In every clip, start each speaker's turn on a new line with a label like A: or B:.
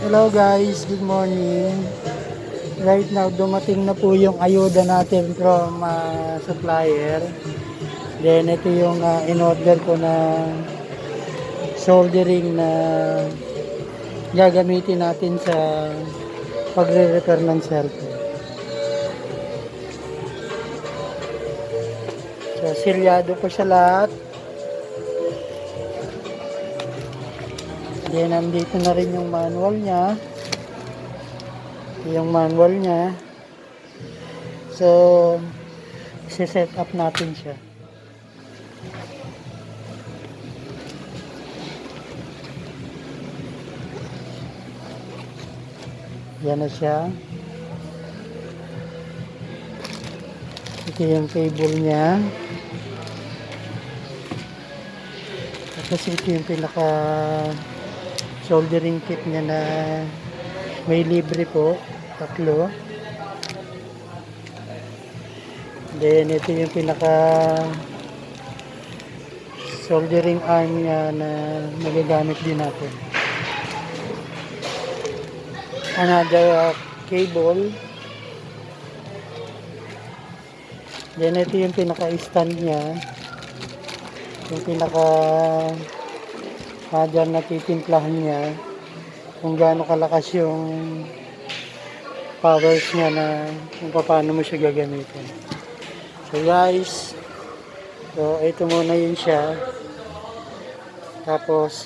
A: Hello guys, good morning. Right now, dumating na po yung ayuda natin from supplier. Then, ito yung in-order ko na soldering na gagamitin natin sa pagre-repair ng cellphone. So, silyado po siya lahat. Then, nandito na rin yung manual niya. Yung manual niya. So, isi-set up natin siya. Yan na siya. Ito yung cable niya. Tapos ito yung pinaka soldering kit niya na may libre po. 3. Then ito yung pinaka soldering arm niya na magagamit din natin. Another cable. Then ito yung pinaka stand niya. Yung pinaka dyan natitimplahan niya kung gaano kalakas yung powers niya na kung paano mo siya gagamitin. So guys, so ito muna yun siya. Tapos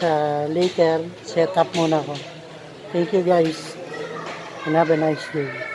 A: later set up muna ako. Thank you guys and have a nice day.